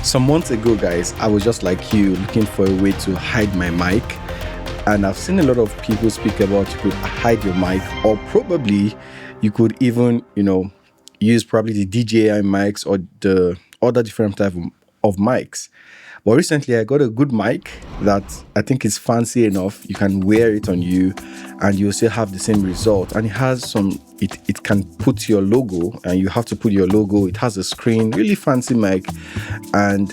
Some months ago, guys, I was just like you, looking for a way to hide my mic. And I've seen a lot of people speak about you could hide your mic, or probably you could even, use probably the DJI mics or the other different type of mics. But recently I got a good mic that I think is fancy enough. You can wear it on you and you'll still have the same result. And it has it can put your logo, and you have to put your logo. It has a screen, really fancy mic. And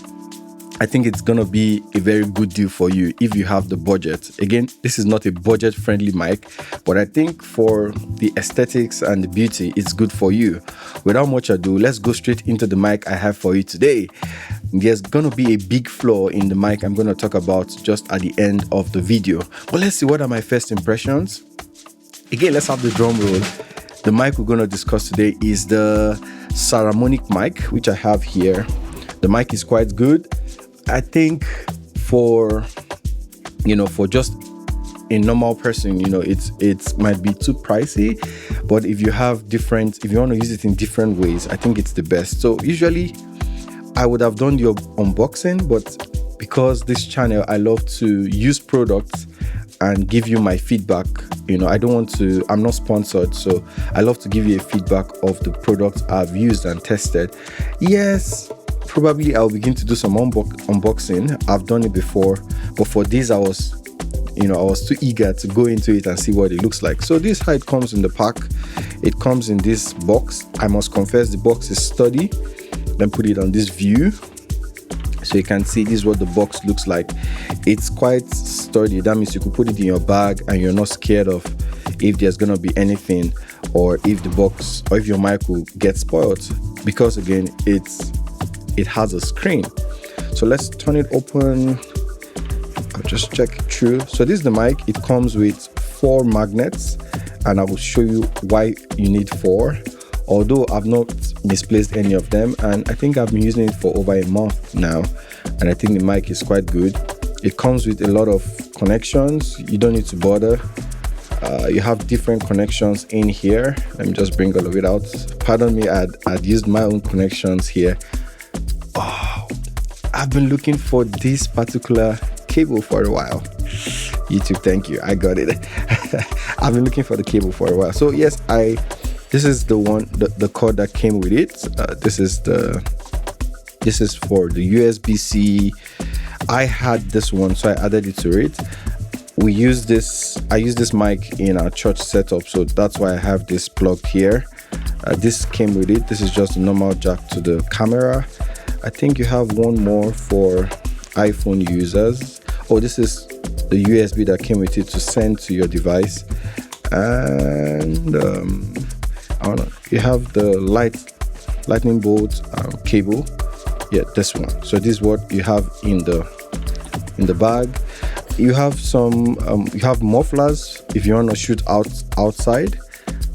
I think it's going to be a very good deal for you if you have the budget. Again, this is not a budget-friendly mic, but I think for the aesthetics and the beauty, it's good for you. Without much ado, let's go straight into the mic I have for you today. There's going to be a big flaw in the mic I'm going to talk about just at the end of the video. But let's see, what are my first impressions? Again, let's have the drum roll. The mic we're going to discuss today is the Saramonic mic, which I have here. The mic is quite good. I think for just a normal person, it might be too pricey, but if you want to use it in different ways, I think it's the best. So usually I would have done the unboxing, but because this channel, I love to use products and give you my feedback. I'm not sponsored, so I love to give you a feedback of the products I've used and tested. Yes, probably I'll begin to do some unboxing. I've done it before, but for this I was too eager to go into it and see what it looks like. So this is how it comes in the pack. It comes in this box. I must confess the box is sturdy. Then put it on this view, so you can see this is what the box looks like. It's quite sturdy. That means you could put it in your bag and you're not scared of if there's gonna be anything, or if your mic will get spoiled, because again it has a screen. So let's turn it open. I'll just check it through. So this is the mic. It comes with 4 magnets, and I will show you why you need 4. Although I've not misplaced any of them, and I think I've been using it for over a month now, and I think the mic is quite good. It comes with a lot of connections. You don't need to bother. You have different connections in here. Let me just bring all of it out. Pardon me, I'd used my own connections here. Oh, I've been looking for this particular cable for a while. YouTube, thank you, I got it. I've been looking for the cable for a while. So yes, this is the one, the cord that came with it. This is for the USB-C. I had this one, so I added it to it. I use this mic in our church setup, so that's why I have this plugged here. This came with it. This is just a normal jack to the camera. I think you have one more for iPhone users. Oh, this is the USB that came with it to send to your device. And I don't know, you have the lightning bolt cable. Yeah, this one. So this is what you have in the bag. You have some you have mufflers if you want to shoot outside.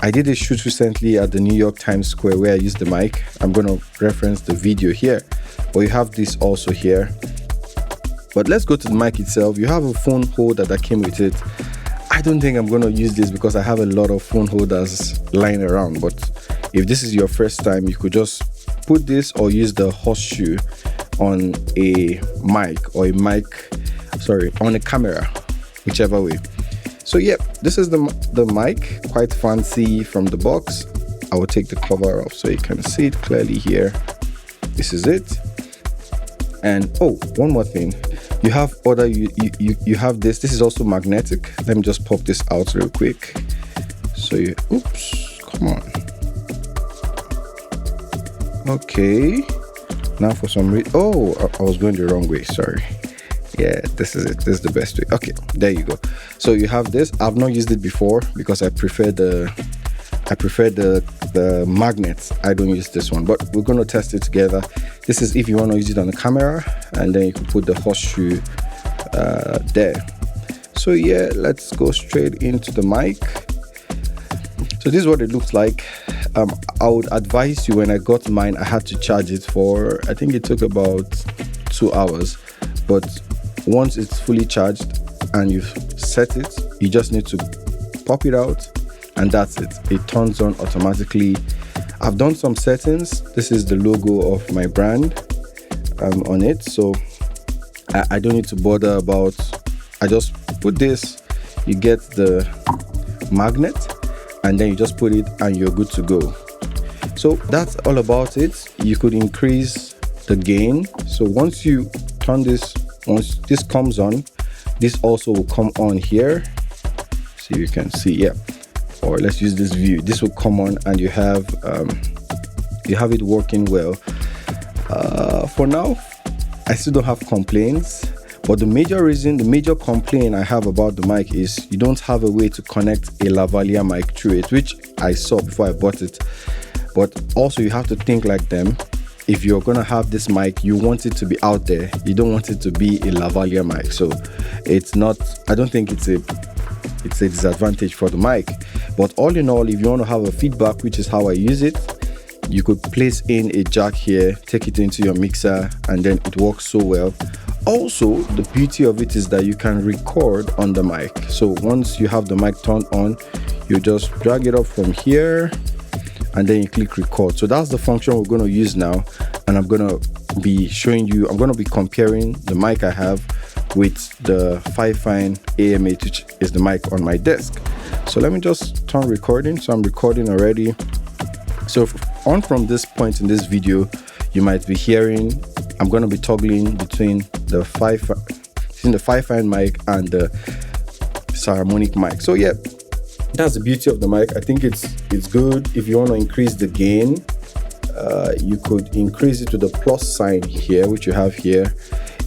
I did a shoot recently at the New York Times Square where I used the mic. I'm going to reference the video here. But you have this also here. But let's go to the mic itself. You have a phone holder that came with it. I don't think I'm going to use this because I have a lot of phone holders lying around. But if this is your first time, you could just put this or use the horseshoe on a mic, or on a camera, whichever way. So yeah, this is the mic, quite fancy from the box. I will take the cover off so you can see it clearly here. This is it. And oh, one more thing. You have you have this. This is also magnetic. Let me just pop this out real quick. So come on. Okay. Now for some reason, I was going the wrong way. Sorry. Yeah, this is it. This is the best way. Okay, there you go. So you have this. I've not used it before because I prefer the magnets. I don't use this one, but we're going to test it together. This is if you want to use it on the camera, and then you can put the horseshoe there. So yeah, let's go straight into the mic. So this is what it looks like. I would advise you, when I got mine, I had to charge it for, I think it took about 2 hours, but once it's fully charged and you've set it, you just need to pop it out and that's it. It turns on automatically. I've done some settings. This is the logo of my brand. on it, so I don't need to bother about. I just put this, you get the magnet, and then you just put it and you're good to go. So that's all about it. You could increase the gain. So once you turn this, once this comes on, this also will come on here. So you can see, yeah, or let's use this view. This will come on and you have it working well. For now, I still don't have complaints, but the major complaint I have about the mic is you don't have a way to connect a lavalier mic through it, which I saw before I bought it. But also you have to think like them. If you're gonna have this mic, you want it to be out there. You don't want it to be a lavalier mic. So it's not, I don't think it's a disadvantage for the mic. But all in all, if you want to have a feedback, which is how I use it, you could place in a jack here, take it into your mixer, and then it works so well. Also, the beauty of it is that you can record on the mic. So once you have the mic turned on, you just drag it up from here and then you click record. So that's the function we're going to use now, and I'm going to be showing you, I'm going to be comparing the mic I have with the Fifine AM8, which is the mic on my desk. So let me just turn recording. So I'm recording already. So on from this point in this video, you might be hearing, I'm going to be toggling between the Fifine mic and the Saramonic mic. So yeah, that's the beauty of the mic. I think it's good. If you want to increase the gain, you could increase it to the plus sign here, which you have here.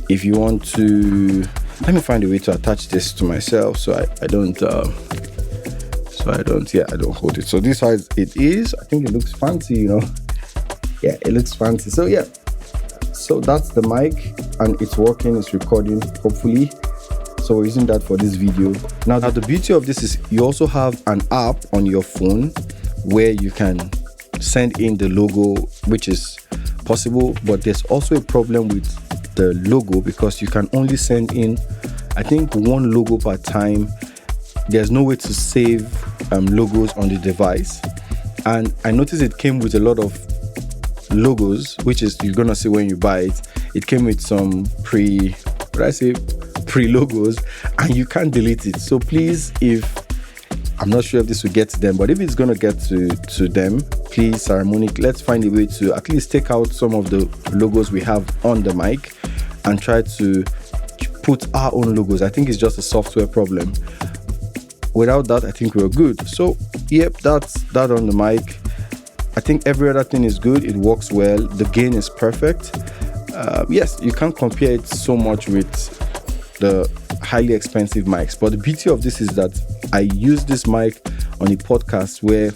If you want to, let me find a way to attach this to myself so I don't hold it. So this size it is. I think it looks fancy, you know. Yeah, it looks fancy. So yeah, so that's the mic and it's working, it's recording, hopefully. So we're using that for this video. Now the beauty of this is you also have an app on your phone where you can send in the logo, which is possible, but there's also a problem with the logo because you can only send in, I think, one logo per time. There's no way to save logos on the device, and I noticed it came with a lot of logos, which is you're gonna see when you buy it. It came with some pre logos, and you can't delete it. So please, I'm not sure if this will get to them, but if it's gonna get to them, please, Saramonic, let's find a way to at least take out some of the logos we have on the mic and try to put our own logos. I think it's just a software problem. Without that, I think we're good. So yep, that's that on the mic. I think every other thing is good. It works well. The gain is perfect. Yes, you can't compare it so much with the highly expensive mics, but the beauty of this is that I used this mic on a podcast where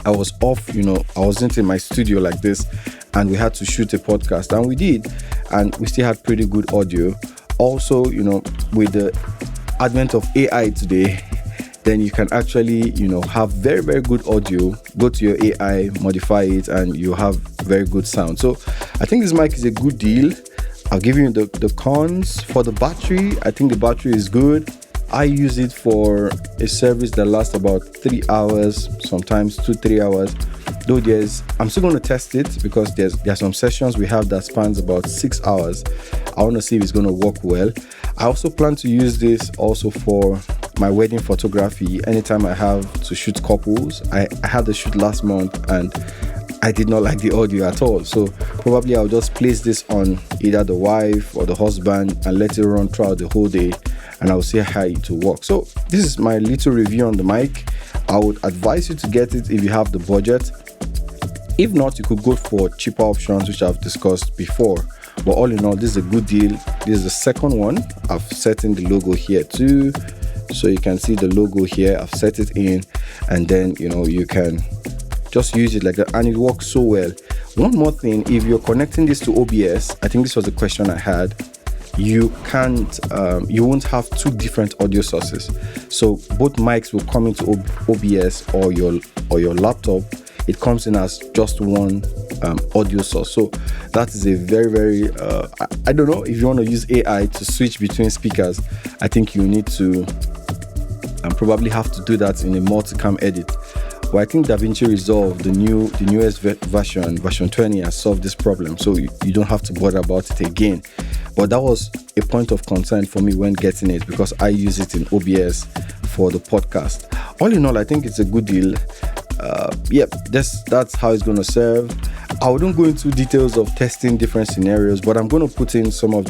I was off, I wasn't in my studio like this, and we had to shoot a podcast, and we did, and we still had pretty good audio. Also, with the advent of AI today, then you can actually, have very, very good audio. Go to your AI, modify it, and you have very good sound. So I think this mic is a good deal. I'll give you the cons. For the battery, I think the battery is good. I use it for a service that lasts about 3 hours, sometimes 2-3 hours. Though I'm still going to test it because there are some sessions we have that spans about 6 hours. I want to see if it's going to work well. I also plan to use this also for my wedding photography. Anytime I have to shoot couples, I had a shoot last month and I did not like the audio at all. So probably I'll just place this on either the wife or the husband and let it run throughout the whole day, and I'll see how it will work. So this is my little review on the mic. I would advise you to get it if you have the budget. If not, you could go for cheaper options, which I've discussed before. But all in all, this is a good deal. This is the second one. I've set in the logo here too. So you can see the logo here. I've set it in, and then, you can just use it like that, and it works so well. One more thing, if you're connecting this to OBS, I think this was a question I had, you won't have two different audio sources. So both mics will come into OBS or your laptop. It comes in as just one audio source. So that is a very, very I don't know, if you want to use AI to switch between speakers, I think you need to probably have to do that in a multicam edit. But I think DaVinci Resolve, the newest version 20, has solved this problem, so you don't have to bother about it again. But that was a point of concern for me when getting it, because I use it in OBS for the podcast. All in all, I think it's a good deal. That's how it's going to serve. I wouldn't go into details of testing different scenarios, but I'm going to put in some of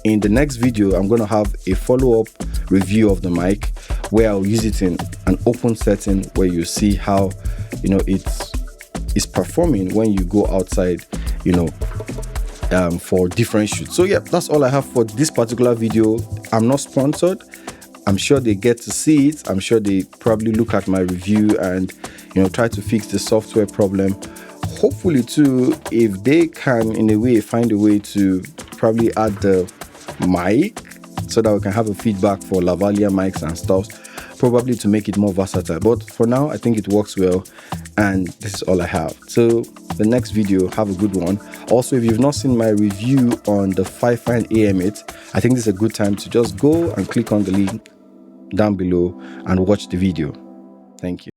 in the next video, I'm going to have a follow-up review of the mic where I'll use it in an open setting where you see how, it's performing when you go outside, for different shoots. So that's all I have for this particular video. I'm not sponsored. I'm sure they get to see it. I'm sure they probably look at my review and, try to fix the software problem. Hopefully too, if they can in a way find a way to probably add the mic so that we can have a feedback for lavalier mics and stuff, probably to make it more versatile. But for now, I think it works well, and this is all I have. So the next video, have a good one. Also, if you've not seen my review on the Fifine AM8, I think this is a good time to just go and click on the link down below and watch the video. Thank you.